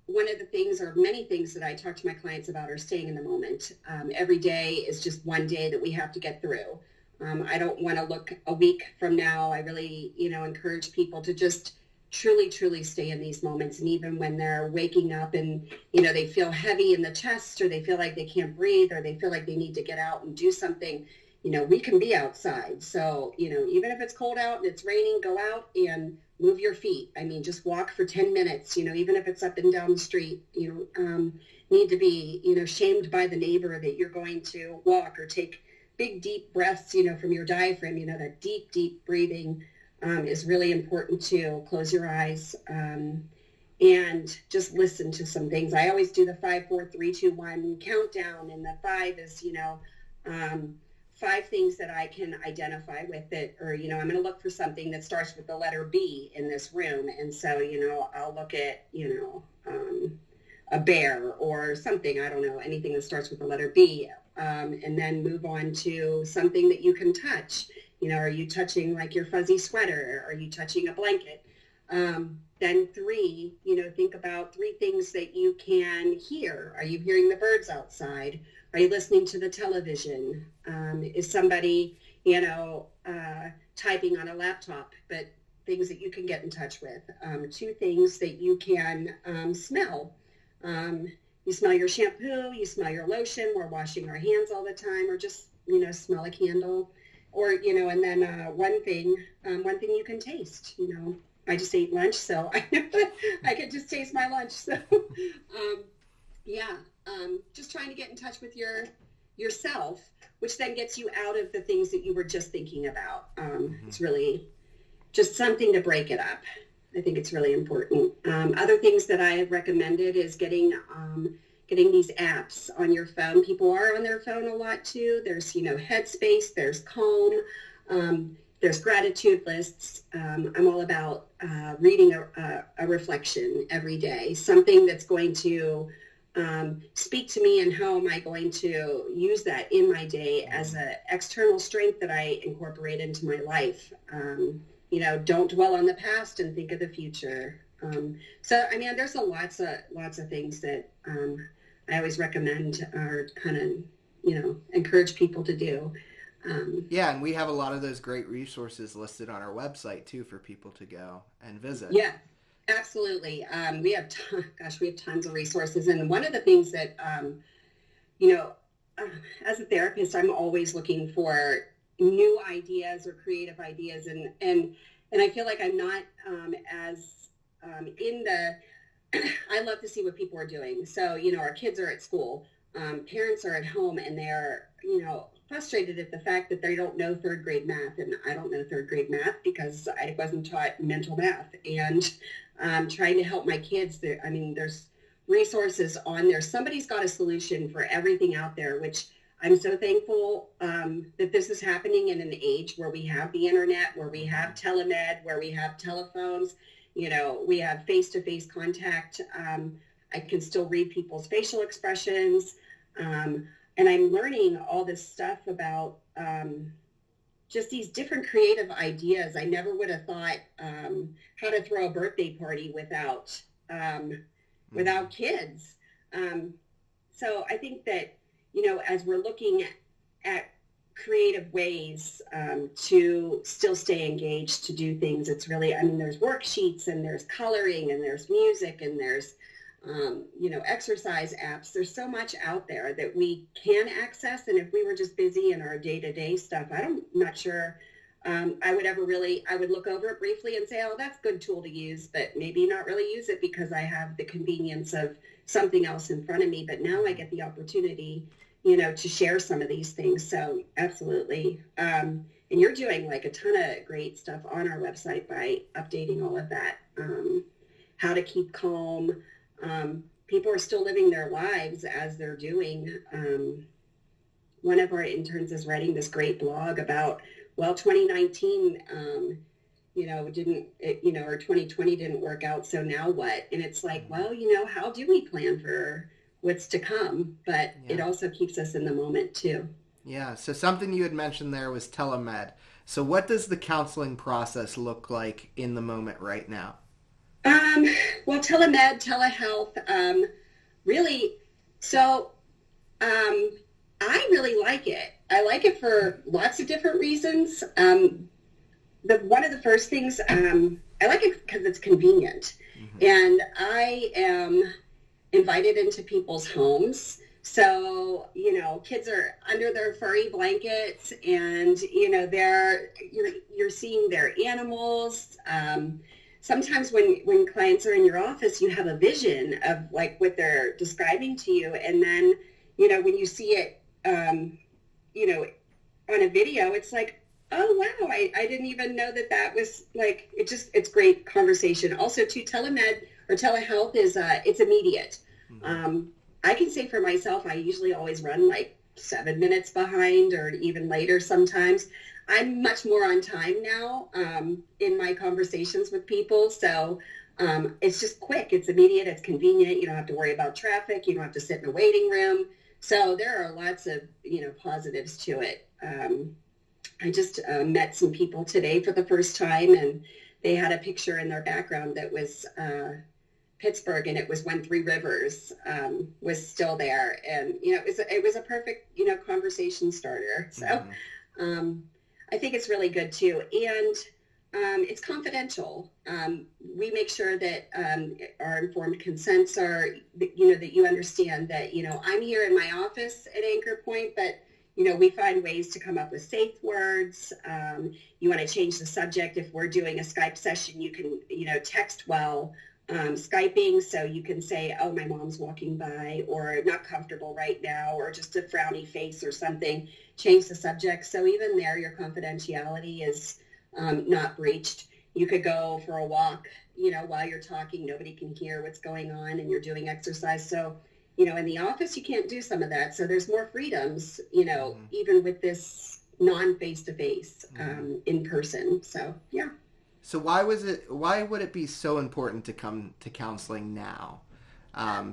one of the things, or many things that I talk to my clients about, are staying in the moment. Every day is just one day that we have to get through. I don't want to look a week from now. I really, encourage people to just truly stay in these moments. And even when they're waking up and, they feel heavy in the chest, or they feel like they can't breathe, or they feel like they need to get out and do something, we can be outside. So, even if it's cold out and it's raining, go out and move your feet. I mean, just walk for 10 minutes, even if it's up and down the street. Need to be, shamed by the neighbor that you're going to walk, or take big, deep breaths, from your diaphragm. That deep breathing is really important too. Close your eyes and just listen to some things. I always do the 5, 4, 3, 2, 1 countdown, and the 5 is 5 things that I can identify with it, or I'm going to look for something that starts with the letter B in this room, and so I'll look at a bear or something, I don't know, anything that starts with the letter B, and then move on to something that you can touch. Are you touching like your fuzzy sweater? Are you touching a blanket? Then 3, think about 3 things that you can hear. Are you hearing the birds outside? Are you listening to the television? Is somebody, typing on a laptop? But things that you can get in touch with. 2 things that you can smell. You smell your shampoo, you smell your lotion. We're washing our hands all the time, or just, smell a candle. Or, and then one thing you can taste. I just ate lunch, so I could just taste my lunch. So, just trying to get in touch with yourself, which then gets you out of the things that you were just thinking about. It's really just something to break it up. I think it's really important. Other things that I have recommended is getting these apps on your phone. People are on their phone a lot too. There's, Headspace, there's Calm, there's gratitude lists. I'm all about reading a reflection every day, something that's going to speak to me, and how am I going to use that in my day as an external strength that I incorporate into my life. Don't dwell on the past and think of the future. There's lots of things that I always recommend or kind of, encourage people to do. Yeah, and we have a lot of those great resources listed on our website too for people to go and visit. Yeah, absolutely. We have tons of resources, and one of the things that as a therapist, I'm always looking for new ideas or creative ideas, and I feel like I'm not as in the. I love to see what people are doing. So our kids are at school, parents are at home, and they're frustrated at the fact that they don't know third grade math, and I don't know third grade math because I wasn't taught mental math, and trying to help my kids. There's resources on there. Somebody's got a solution for everything out there, which I'm so thankful that this is happening in an age where we have the internet, where we have telemed, where we have telephones, we have face-to-face contact. I can still read people's facial expressions. And I'm learning all this stuff about just these different creative ideas. I never would have thought how to throw a birthday party without kids. So I think that, as we're looking at creative ways to still stay engaged, to do things, it's really, there's worksheets, and there's coloring, and there's music, and there's exercise apps. There's so much out there that we can access. And if we were just busy in our day-to-day stuff, I'm not sure I would look over it briefly and say, oh, that's a good tool to use, but maybe not really use it because I have the convenience of something else in front of me. But now I get the opportunity, to share some of these things. So absolutely. And you're doing like a ton of great stuff on our website by updating all of that. How to keep calm. People are still living their lives as they're doing. One of our interns is writing this great blog about, 2019, or 2020 didn't work out. So now what? And it's like, how do we plan for what's to come? But it also keeps us in the moment too. Yeah. So something you had mentioned there was telemed. So what does the counseling process look like in the moment right now? Well, telemed, telehealth, really. So, I really like it. I like it for lots of different reasons. One of the first things, I like it because it's convenient. Mm-hmm. And I am invited into people's homes. So, kids are under their furry blankets, and, you're seeing their animals. Sometimes when clients are in your office, you have a vision of like what they're describing to you. And then, when you see it, on a video, it's like, oh, wow, I didn't even know that was like, it's great conversation. Also, too, telemed or telehealth is, it's immediate. Mm-hmm. I can say for myself, I usually always run like 7 minutes behind or even later sometimes. I'm much more on time now in my conversations with people. So it's just quick. It's immediate. It's convenient. You don't have to worry about traffic. You don't have to sit in a waiting room. So there are lots of, positives to it. I just met some people today for the first time, and they had a picture in their background that was Pittsburgh, and it was when Three Rivers was still there. And, it was a perfect, conversation starter. So I think it's really good too. And it's confidential. We make sure that our informed consents are, that you understand that, I'm here in my office at Anchorpoint, but, we find ways to come up with safe words. You want to change the subject. If we're doing a Skype session, you can, text while Skyping. So you can say, oh, my mom's walking by, or not comfortable right now, or just a frowny face or something. Change the subject. So even there, your confidentiality is not breached. You could go for a walk, while you're talking, nobody can hear what's going on and you're doing exercise. So, in the office, you can't do some of that. So there's more freedoms, even with this non-face-to-face in person. So, yeah. So why would it be so important to come to counseling now?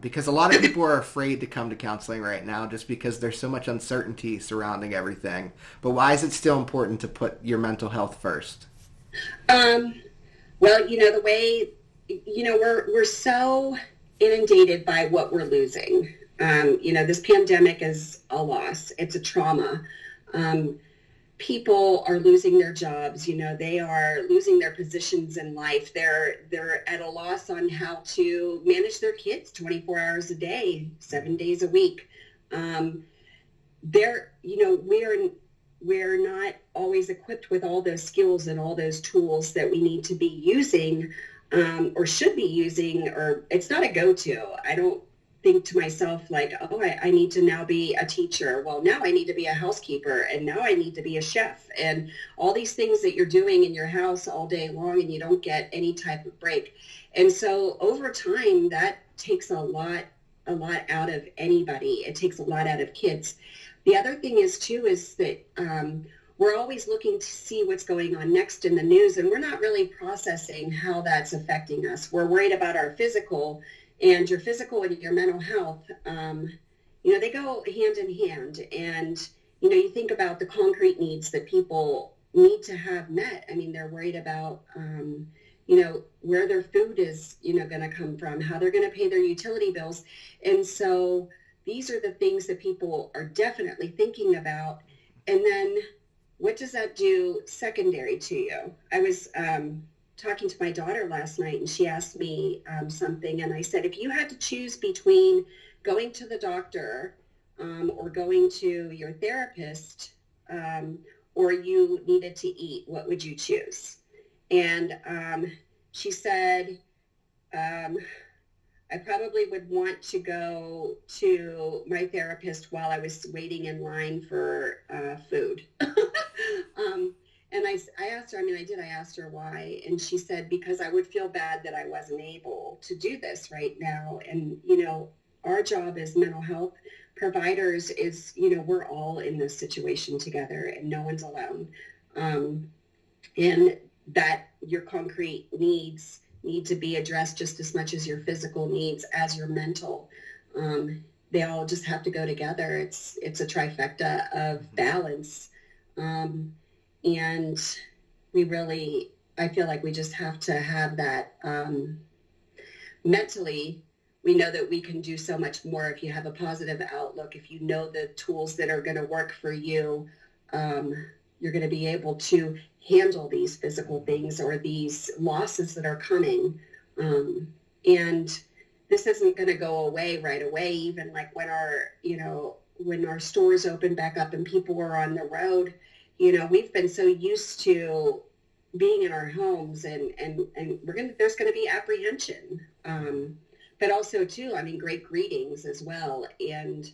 Because a lot of people are afraid to come to counseling right now just because there's so much uncertainty surrounding everything. But why is it still important to put your mental health first? Well, the way, we're so inundated by what we're losing. This pandemic is a loss. It's a trauma. People are losing their jobs. They are losing their positions in life. They're at a loss on how to manage their kids 24 hours a day, 7 days a week. We're not always equipped with all those skills and all those tools that we need to be using or should be using, or it's not a go-to. I don't think to myself like, I need to now be a teacher. Well, now I need to be a housekeeper, and now I need to be a chef, and all these things that you're doing in your house all day long, and you don't get any type of break. And so over time, that takes a lot out of anybody. It takes a lot out of kids. The other thing is that we're always looking to see what's going on next in the news, and we're not really processing how that's affecting us. We're worried about our physical, and your physical and your mental health, they go hand in hand. And, you think about the concrete needs that people need to have met. I mean, they're worried about, where their food is, going to come from, how they're going to pay their utility bills. And so these are the things that people are definitely thinking about. And then what does that do secondary to you? I was talking to my daughter last night, and she asked me something, and I said, if you had to choose between going to the doctor or going to your therapist, or you needed to eat, what would you choose? And she said, I probably would want to go to my therapist while I was waiting in line for food. And I asked her, I asked her why. And she said, because I would feel bad that I wasn't able to do this right now. And, our job as mental health providers is, we're all in this situation together, and no one's alone. And that your concrete needs need to be addressed just as much as your physical needs, as your mental. They all just have to go together. It's a trifecta of balance. And I feel like we just have to have that mentally. We know that we can do so much more if you have a positive outlook, if you know the tools that are going to work for you. You're going to be able to handle these physical things or these losses that are coming. And this isn't going to go away right away, even like when our stores open back up and people were on the road. We've been so used to being in our homes, and there's going to be apprehension, but also too, great greetings as well. And,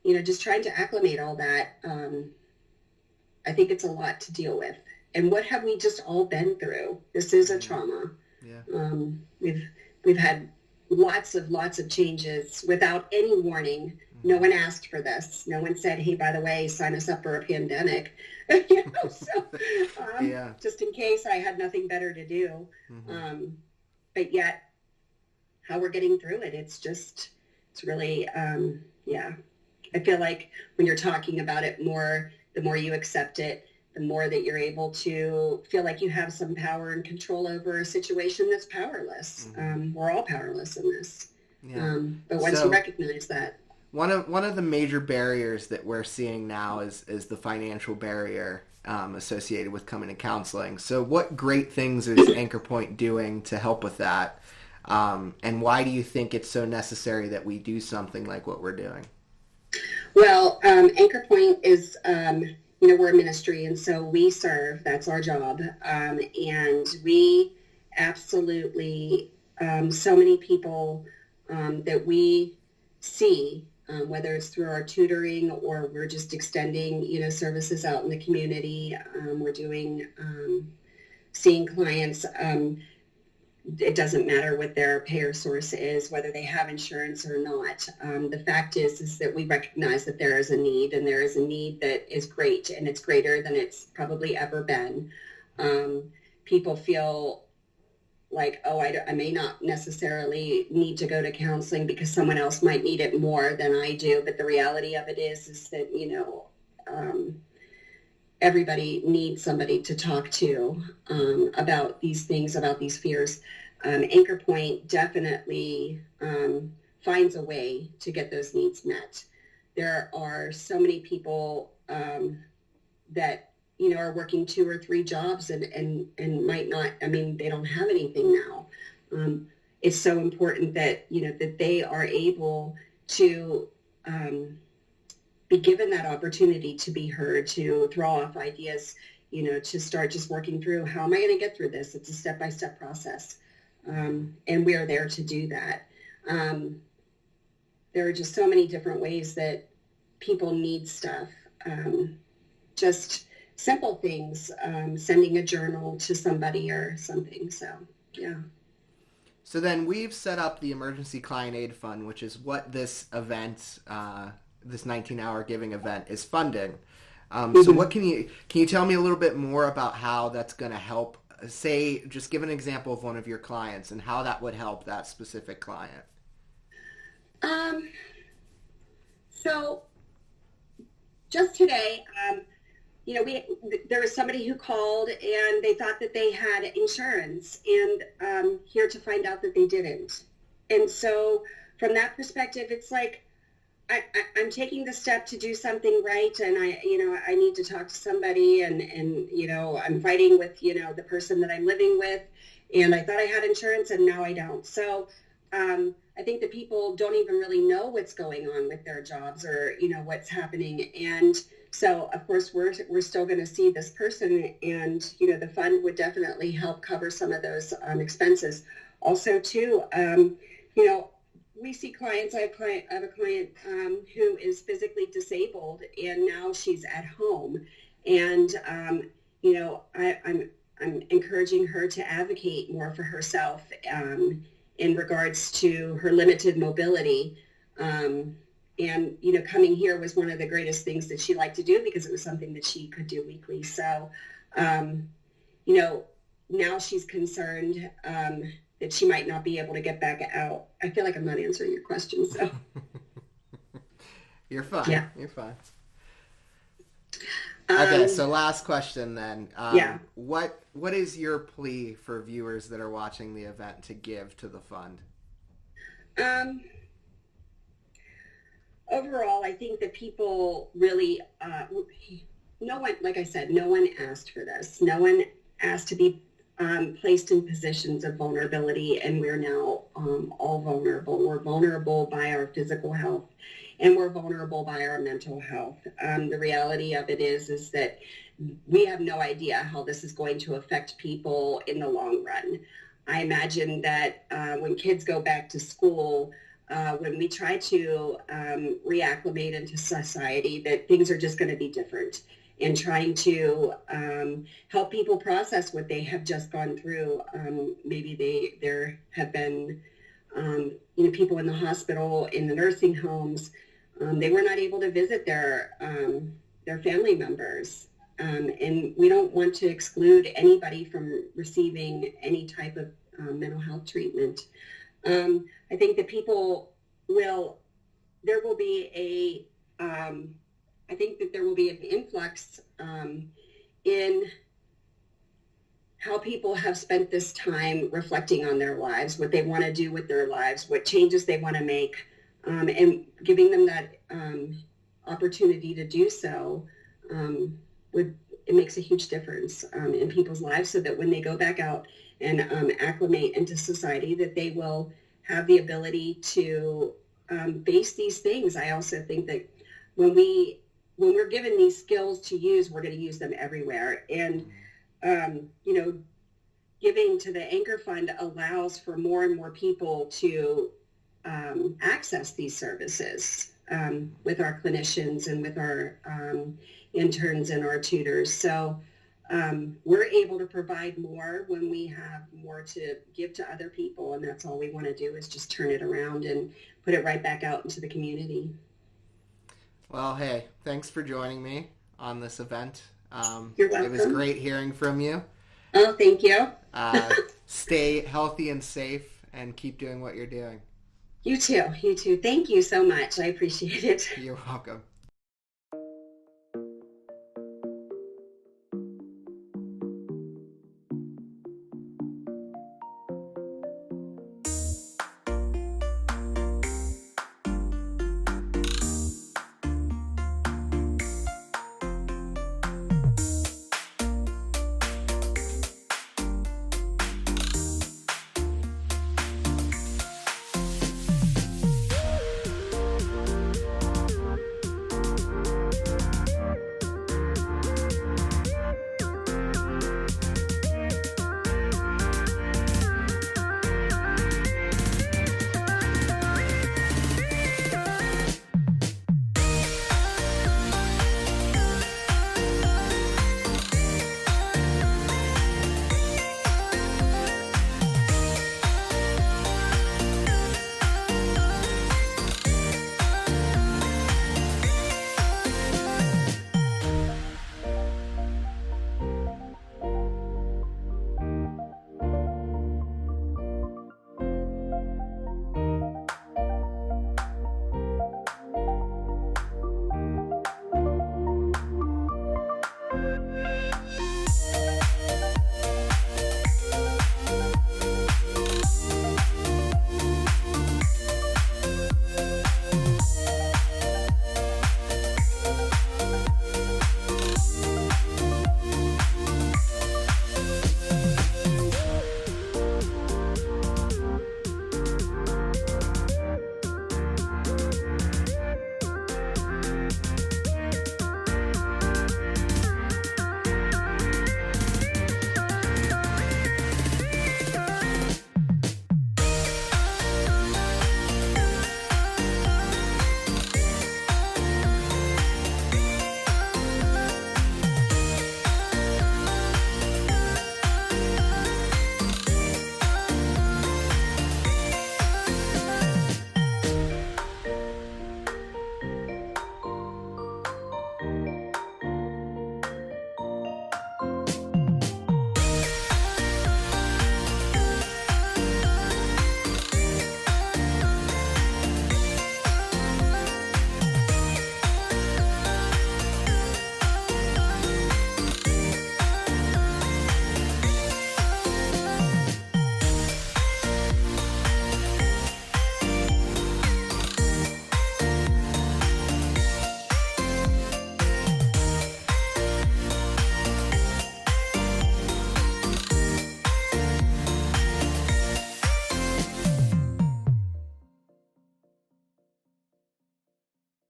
just trying to acclimate all that. I think it's a lot to deal with. And what have we just all been through? This is a trauma. Yeah. We've had lots of changes without any warning. No one asked for this. No one said, hey, by the way, sign us up for a pandemic. Just in case I had nothing better to do. But yet, how we're getting through it, it's really, I feel like when you're talking about it more, the more you accept it, the more that you're able to feel like you have some power and control over a situation that's powerless. We're all powerless in this. Yeah. But once you recognize that. One of the major barriers that we're seeing now is the financial barrier associated with coming to counseling. So what great things is Anchorpoint doing to help with that? And why do you think it's so necessary that we do something like what we're doing? Well, Anchorpoint is, we're a ministry, and so we serve. That's our job. And we absolutely, so many people that we see, whether it's through our tutoring or we're just extending, services out in the community. We're doing seeing clients. It doesn't matter what their payer source is, whether they have insurance or not. The fact is that we recognize that there is a need, and there is a need that is great, and it's greater than it's probably ever been. People feel like, oh, I may not necessarily need to go to counseling because someone else might need it more than I do. But the reality of it is that, everybody needs somebody to talk to about these things, about these fears. Anchorpoint definitely finds a way to get those needs met. There are so many people that are working 2 or 3 jobs and might not, they don't have anything now. It's so important that, that they are able to be given that opportunity to be heard, to throw off ideas, to start just working through, how am I going to get through this? It's a step-by-step process. And we are there to do that. There are just so many different ways that people need stuff. Just simple things, sending a journal to somebody or something. So, yeah. So then we've set up the Emergency Client Aid Fund, which is what this event, this 19-hour giving event is funding. So what can you tell me a little bit more about how that's going to help? Say, just give an example of one of your clients and how that would help that specific client. So just today, there was somebody who called and they thought that they had insurance, and here to find out that they didn't. And so from that perspective, it's like, I'm taking the step to do something right, and I need to talk to somebody, and I'm fighting with the person that I'm living with, and I thought I had insurance, and now I don't. So I think that people don't even really know what's going on with their jobs or what's happening, and so of course we're still going to see this person, and the fund would definitely help cover some of those expenses. Also, too, we see clients. I have a client who is physically disabled, and now she's at home. And I'm encouraging her to advocate more for herself in regards to her limited mobility. And coming here was one of the greatest things that she liked to do because it was something that she could do weekly. So, now she's concerned that she might not be able to get back out. I feel like I'm not answering your question, so. You're fine. Yeah. You're fine. Okay, so last question then. Yeah. What is your plea for viewers that are watching the event to give to the fund? Overall, I think that people really, no one, like I said, no one asked for this. No one asked to be placed in positions of vulnerability, and we're now all vulnerable. We're vulnerable by our physical health, and we're vulnerable by our mental health. The reality of it is that we have no idea how this is going to affect people in the long run. I imagine that when kids go back to school, when we try to reacclimate into society, that things are just going to be different. And trying to help people process what they have just gone through. Maybe there have been, people in the hospital, in the nursing homes. They were not able to visit their family members, and we don't want to exclude anybody from receiving any type of mental health treatment. I think that there will be an influx in how people have spent this time reflecting on their lives, what they want to do with their lives, what changes they want to make, and giving them that opportunity to do so it makes a huge difference in people's lives, so that when they go back out and acclimate into society, that they will have the ability to face these things. I also think that when we're given these skills to use, we're going to use them everywhere. And, giving to the Anchor Fund allows for more and more people to access these services with our clinicians and with our interns and our tutors. So we're able to provide more when we have more to give to other people. And that's all we want to do is just turn it around and put it right back out into the community. Well, hey, thanks for joining me on this event. You're welcome. It was great hearing from you. Oh, thank you. Stay healthy and safe and keep doing what you're doing. You too. You too. Thank you so much. I appreciate it. You're welcome.